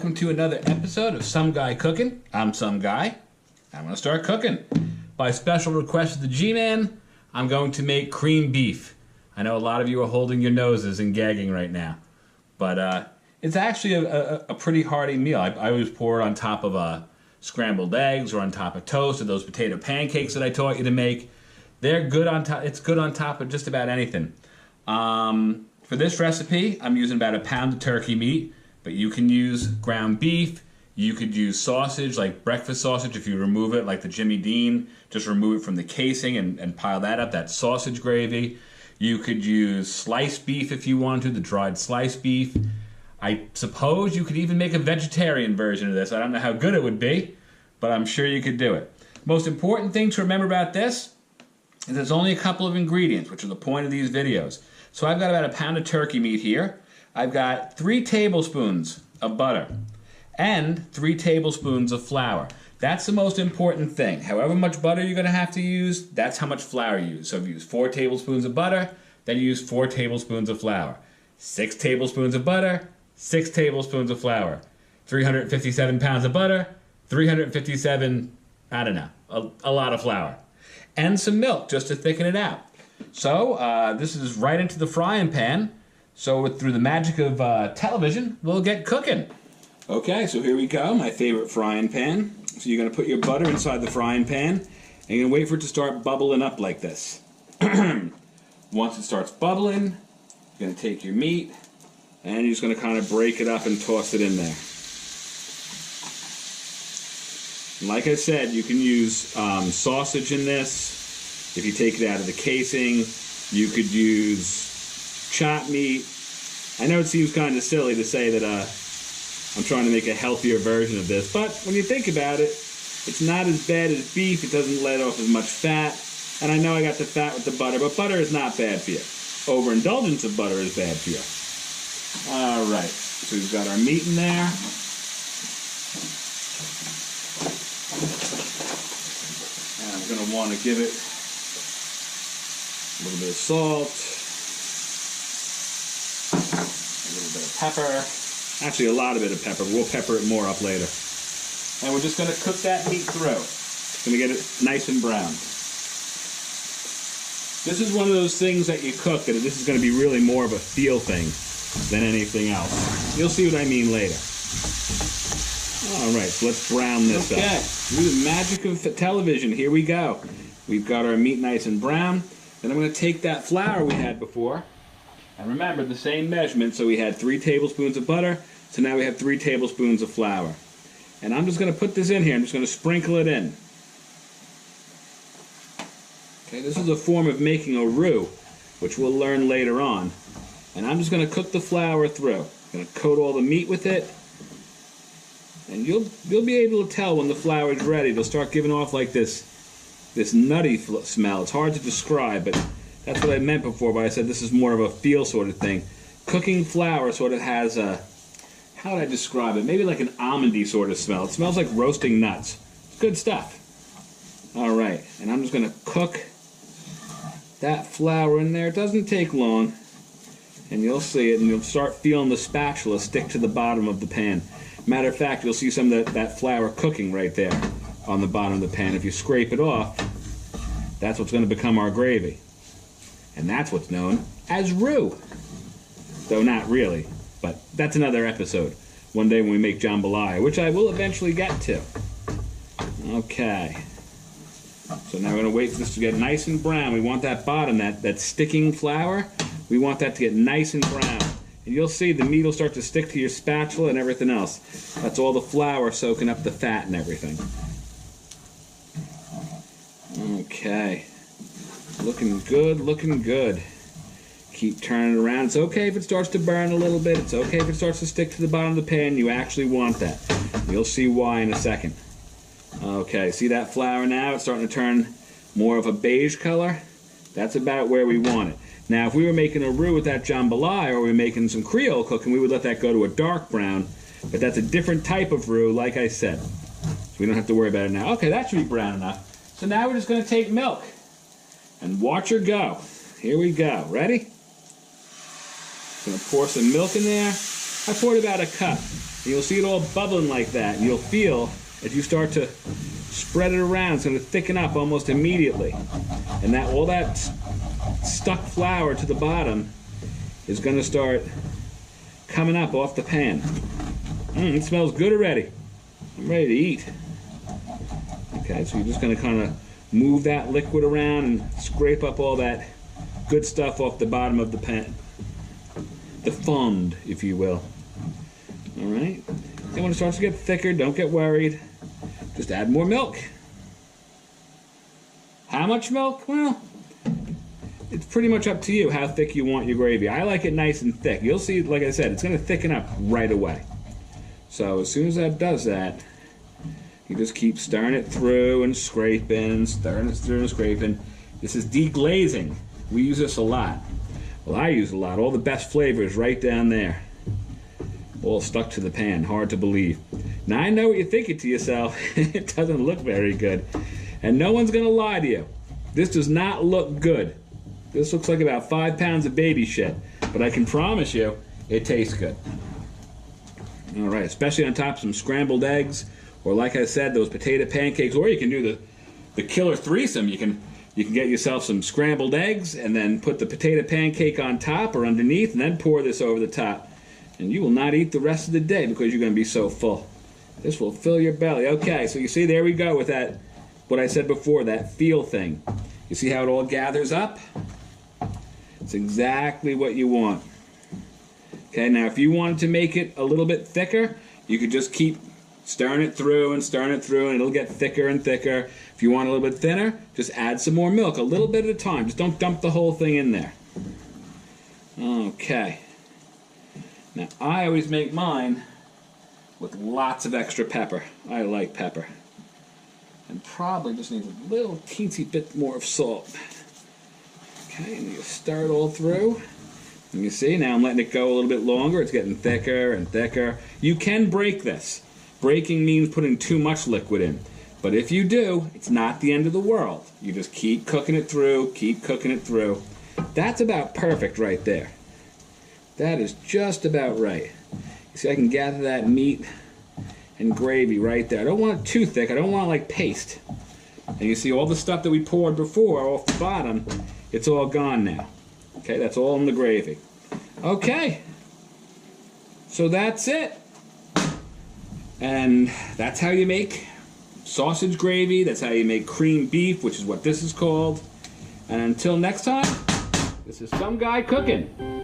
welcome to another episode of Some Guy Cooking. I'm Some Guy. I'm going to start cooking. By special request of the G-Man, I'm going to make cream beef. I know a lot of you are holding your noses and gagging right now, but it's actually a pretty hearty meal. I always pour it on top of scrambled eggs or on top of toast or those potato pancakes that I taught you to make. They're good on top. It's good on top of just about anything. For this recipe, I'm using about a pound of turkey meat, but you can use ground beef. You could use sausage, like breakfast sausage, if you remove it, like the Jimmy Dean. Just remove it from the casing and pile that up. That's sausage gravy. You could use sliced beef if you wanted to, the dried sliced beef. I suppose you could even make a vegetarian version of this. I don't know how good it would be, but I'm sure you could do it. Most important thing to remember about this is there's only a couple of ingredients, which are the point of these videos. So I've got about a pound of turkey meat here. I've got 3 tablespoons of butter and 3 tablespoons of flour. That's the most important thing. However much butter you're going to have to use, that's how much flour you use. So if you use 4 tablespoons of butter, then you use 4 tablespoons of flour. 6 tablespoons of butter, 6 tablespoons of flour. 357 pounds of butter, 357, I don't know, a lot of flour. And some milk just to thicken it out. So this is right into the frying pan. So through the magic of television, we'll get cooking. Okay, so here we go, my favorite frying pan. So you're going to put your butter inside the frying pan, and you're going to wait for it to start bubbling up like this. Once it starts bubbling, you're going to take your meat, and you're just going to kind of break it up and toss it in there. And like I said, you can use sausage in this. If you take it out of the casing, you could use chopped meat. I know it seems kind of silly to say that I'm trying to make a healthier version of this, but when you think about it, it's not as bad as beef. It doesn't let off as much fat. And I know I got the fat with the butter, but butter is not bad for you. Overindulgence of butter is bad for you. All right, so we've got our meat in there. And I'm going to want to give it a little bit of salt. A little bit of pepper. Actually, a lot of bit of pepper. We'll pepper it more up later. And we're just going to cook that meat through. Going to get it nice and brown. This is one of those things that you cook that this is going to be really more of a feel thing than anything else. You'll see what I mean later. All right, so let's brown this up. Okay, through the magic of television, here we go. We've got our meat nice and brown. Then I'm going to take that flour we had before. And remember, the same measurement, so we had 3 tablespoons of butter, so now we have 3 tablespoons of flour. And I'm just going to put this in here. I'm just going to sprinkle it in. Okay, this is a form of making a roux, which we'll learn later on. And I'm just going to cook the flour through. I'm going to coat all the meat with it. And you'll be able to tell when the flour is ready. It'll start giving off like this nutty smell. It's hard to describe, but that's what I meant before, but I said this is more of a feel sort of thing. Cooking flour sort of has a, how would I describe it? Maybe like an almondy sort of smell. It smells like roasting nuts. It's good stuff. All right, and I'm just going to cook that flour in there. It doesn't take long, and you'll see it, and you'll start feeling the spatula stick to the bottom of the pan. Matter of fact, you'll see some of that flour cooking right there on the bottom of the pan. If you scrape it off, that's what's going to become our gravy. And that's what's known as roux. Though not really, but that's another episode. One day when we make jambalaya, which I will eventually get to. Okay. So now we're going to wait for this to get nice and brown. We want that bottom, that sticking flour, we want that to get nice and brown. And you'll see the meat will start to stick to your spatula and everything else. That's all the flour soaking up the fat and everything. Okay. Looking good, looking good. Keep turning it around. It's okay if it starts to burn a little bit. It's okay if it starts to stick to the bottom of the pan. You actually want that. You'll see why in a second. Okay, see that flour now? It's starting to turn more of a beige color. That's about where we want it. Now, if we were making a roux with that jambalaya, or we were making some Creole cooking, we would let that go to a dark brown. But that's a different type of roux, like I said. So we don't have to worry about it now. Okay, that should be brown enough. So now we're just going to take milk and watch her go. Here we go. Ready? Going to pour some milk in there. I poured about a cup. And you'll see it all bubbling like that. And you'll feel, as you start to spread it around, it's going to thicken up almost immediately. And that all that stuck flour to the bottom is going to start coming up off the pan. It smells good already. I'm ready to eat. Okay, so you're just going to kind of move that liquid around and scrape up all that good stuff off the bottom of the pan. The fond, if you will. Alright. And when it starts to get thicker, don't get worried. Just add more milk. How much milk? Well, it's pretty much up to you how thick you want your gravy. I like it nice and thick. You'll see, like I said, it's going to thicken up right away. So as soon as that does that, you just keep stirring it through and scraping, stirring it through and scraping. This is deglazing. We use this a lot. Well, I use a lot. All the best flavors right down there. All stuck to the pan. Hard to believe. Now I know what you're thinking to yourself. It doesn't look very good. And no one's going to lie to you. This does not look good. This looks like about 5 pounds of baby shit. But I can promise you, it tastes good. Alright, especially on top of some scrambled eggs. Or like I said, those potato pancakes. Or you can do the killer threesome. You can get yourself some scrambled eggs and then put the potato pancake on top or underneath and then pour this over the top. And you will not eat the rest of the day because you're going to be so full. This will fill your belly. Okay, so you see, there we go with that, what I said before, that feel thing. You see how it all gathers up? It's exactly what you want. Okay, now if you wanted to make it a little bit thicker, you could just keep stirring it through and stirring it through and it'll get thicker and thicker. If you want a little bit thinner, just add some more milk, a little bit at a time. Just don't dump the whole thing in there. Okay. Now, I always make mine with lots of extra pepper. I like pepper. And probably just needs a little teensy bit more of salt. Okay, and you stir it all through. And you see, now I'm letting it go a little bit longer. It's getting thicker and thicker. You can break this. Breaking means putting too much liquid in. But if you do, it's not the end of the world. You just keep cooking it through, keep cooking it through. That's about perfect right there. That is just about right. You see, I can gather that meat and gravy right there. I don't want it too thick. I don't want it like paste. And you see all the stuff that we poured before off the bottom, it's all gone now. Okay, that's all in the gravy. Okay. So that's it. And that's how you make sausage gravy. That's how you make creamed beef, which is what this is called. And until next time, this is Some Guy Cooking.